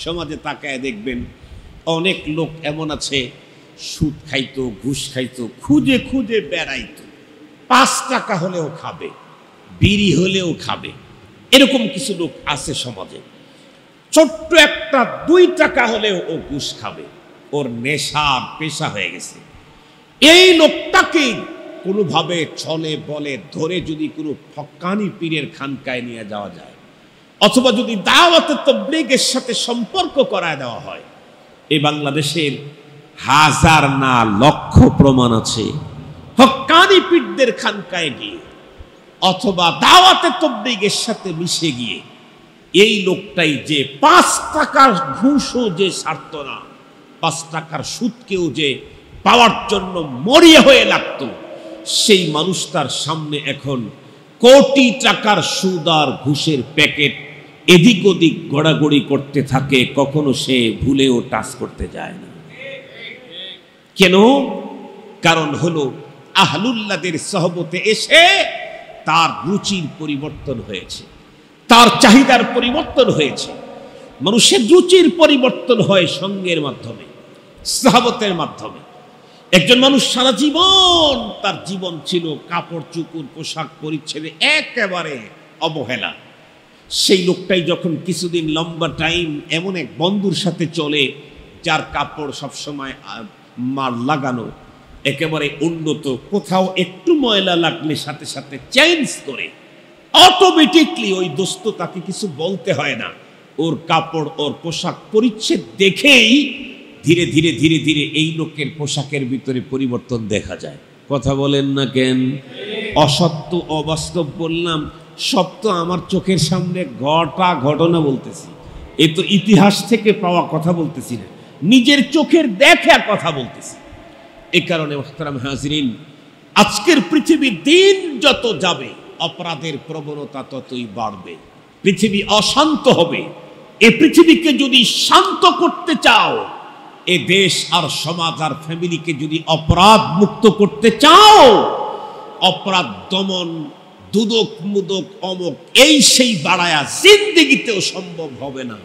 সমাজে তাকায় দেখবেন অনেক লোক এমন আছে সুদ খাইতো, ঘুষ খাইতো, খুঁজে খুঁজে বেড়াইতো, 5 টাকা হলেও খাবে, বিড়ি হলেও খাবে। এরকম কিছু লোক আছে সমাজে। ছোট্ট একটা 2 টাকা হলেও ও ঘুষ খাবে, ওর নেশার পেশা হয়ে গেছে। এই লোকটাকে কোনোভাবে ছলে বলে ধরে যদি কোনো হক্কানি পীরের খানকায় নিয়ে যাওয়া যায়, অথবা যদি দাওয়াতে তাবলীগের সাথে সম্পর্ক করায় দেওয়া হয়, এই বাংলাদেশের হাজার না লক্ষ প্রমাণ আছে হক্কানি পীরদের খানকায় গিয়ে অথবা দাওয়াতে তাবলীগের সাথে মিশে গিয়ে এই লোকটাই যে 5 টাকার ঘুষও যে ছাড়ত না, 5 টাকার সুদকেও যে পাওয়ার জন্য মরিয়া হয়ে লাগতো, সেই মানুষটার সামনে এখন কোটি টাকার সুদ আর ঘুষের প্যাকেট এদিক ওদিক গড়াগড়ি করতে থাকে, কখনো সে ভুলেও টাচ করতে যায় না। কেন? কারণ হলো আহলুল্লাহদের সহবতে এসে তার রুচির পরিবর্তন হয়েছে, তার চাহিদার পরিবর্তন হয়েছে। মানুষের রুচির পরিবর্তন হয় সঙ্গের মাধ্যমে, সহবতের মাধ্যমে। একজন মানুষ সারা জীবন তার জীবন ছিল কাপড় চুপুর পোশাক পরিচ্ছেদে একেবারে অবহেলা। সেই লোকটাই যখন কিছুদিন লম্বা টাইম এমন এক বন্ধুর সাথে চলে যার কাপড় সবসময় মার লাগানো, একেবারে উন্নত, কোথাও একটু ময়লা লাগলে সাথে সাথে চেঞ্জ করে, অটোমেটিকলি ওই দোস্ত তাকে কিছু বলতে হয় না, ওর কাপড় ওর পোশাক পরিচ্ছেদ দেখেই ধীরে ধীরে ধীরে ধীরে এই লোকের পোশাকের ভিতরে পরিবর্তন দেখা যায়। কথা বলেন না কেন? অসত্য অবাস্তব বললাম, সব তো আমার চোখের সামনে ঘটনা বলতেছি, এ তো ইতিহাস থেকে পাওয়া কথা বলতেছি না, নিজের চোখের দেখা কথা বলতেছি। এই কারণে মুহতারাম হাজিরিন, আজকের পৃথিবীর দিন যত যাবে অপরাধের প্রবণতা ততই বাড়বে, পৃথিবী অশান্ত হবে। এই পৃথিবীকে যদি শান্ত করতে চাও, এ দেশ আর সমাজ আর ফ্যামিলিকে যদি অপরাধ মুক্ত করতে চাও, অপরাধ দমন, দুদক মুদক অমক এই সেই বাড়ায়া জিন্দেগিতেও সম্ভব হবে না।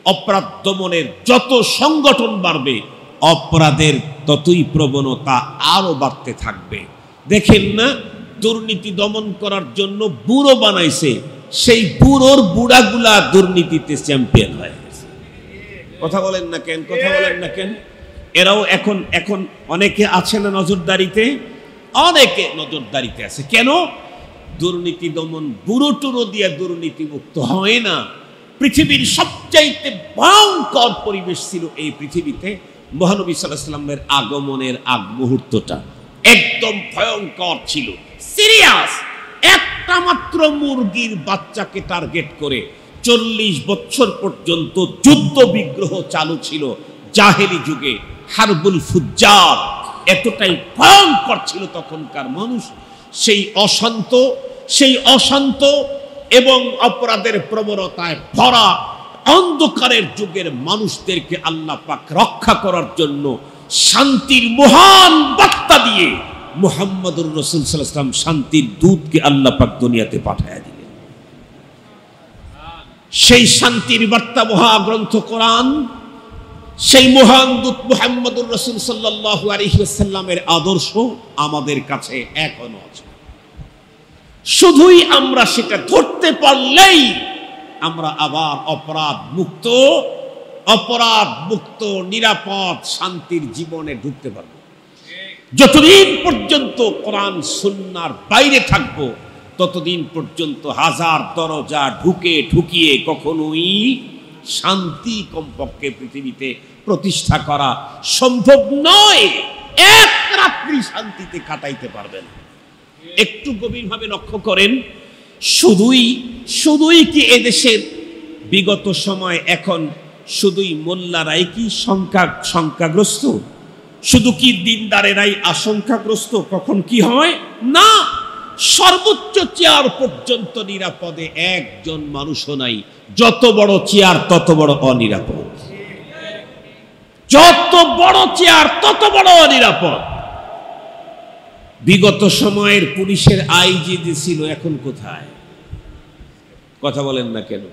অপরাধ দমনের যত সংগঠন বাড়বে, অপরাধের ততই প্রবণতা আরো বাড়তে থাকবে। দেখেন না, দুর্নীতি দমন করার জন্য ব্যুরো বানাইছে, সেই ব্যুরোর বুড়াগুলা দুর্নীতিতে চ্যাম্পিয়ন হয়ে গেছে। কথা বলেন না কেন? কথা বলেন না কেন? এরাও এখন এখন অনেকে আছে না নজরদারিতে, অনেকে নজরদারিতে আছে। কেন? দুর্নীতি দমন ব্যুরো টুরো দিয়ে দুর্নীতি মুক্ত হয় না। পৃথিবীর সবচাইতে ভয়ঙ্কর পরিবেশ ছিল এই পৃথিবীতে মহানবী সাল্লাল্লাহু আলাইহি ওয়াসাল্লামের আগমনের আগ মুহূর্তটা একদম ভয়ঙ্কর ছিল, সিরিয়াস। একটা মাত্র মুরগির বাচ্চাকে টার্গেট করে 40 বছর পর্যন্ত যুদ্ধ বিগ্রহ চালু ছিল জাহেলি যুগে, হারবুল ফুজ্জার। এতটাই ভয়ঙ্কর ছিল তখনকার মানুষ। সেই অশান্ত এবং অপরাধের প্রবণতায় ভরা অন্ধকারের যুগের মানুষদেরকে আল্লাহ পাক রক্ষা করার জন্য শান্তির মহান বার্তা দিয়ে মুহাম্মদুর রাসূল সাল্লাল্লাহু আলাইহি ওয়াসাল্লাম শান্তির দূতকে আল্লাহ পাক দুনিয়াতে পাঠায়া দিলেন। সেই শান্তির বার্তা মহাগ্রন্থ কোরআন, সেই মহান দূত মুহাম্মদুর রাসূল সাল্লাল্লাহু আলাইহি ওয়াসাল্লামের আদর্শ আমাদের কাছে এখনো আছে। শুধুই আমরা সেটা ধরতে পারলেই আমরা আবার অপরাধ মুক্ত নিরাপদ শান্তির জীবনে ঢুকতে পারবো। যতদিন পর্যন্ত কোরআন সুন্নাহর বাইরে থাকবো, ততদিন পর্যন্ত হাজার দরজা ঢুকিয়ে কখনোই শান্তি কমপক্ষে পৃথিবীতে প্রতিষ্ঠা করা সম্ভব নয়। এক রাত্রি শান্তিতে কাটাইতে পারবেন। একটু গভীরভাবে লক্ষ্য করেন, শুধুই কি এদেশের বিগত সময় এখন শুধুই মোল্লারাই কি সংখ্যাগ্রস্ত? শুধু কি দিনদারেরাই আশঙ্কাগ্রস্ত? কখন কি হয় না, সর্বোচ্চ চেয়ার পর্যন্ত নিরাপদে একজন মানুষও নাই। যত বড় চেয়ার তত বড় অনিরাপদ, যত বড় চেয়ার তত বড় অনিরাপদ। বিগত সময়ের পুলিশের আইজি যে ছিল এখন কোথায়? কথা বলেন না কেন?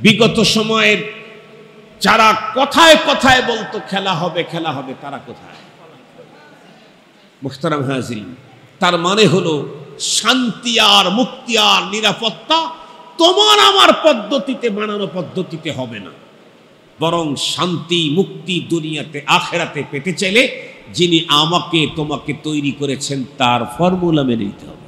বিগত সময়ের যারা কথায় কথায় বলতো খেলা হবে খেলা হবে, তারা কোথায়? মুহতারাম হাজিরিন, তার মানে হলো শান্তি আর মুক্তি আর নিরাপত্তা তোমার আমার পদ্ধতিতে বানানো পদ্ধতিতে হবে না, বরং শান্তি মুক্তি দুনিয়াতে আখেরাতে পেতে চাইলে যিনি আমাকে তোমাকে তৈরি করেছেন তার ফর্মুলা মেনে নিতে হবে।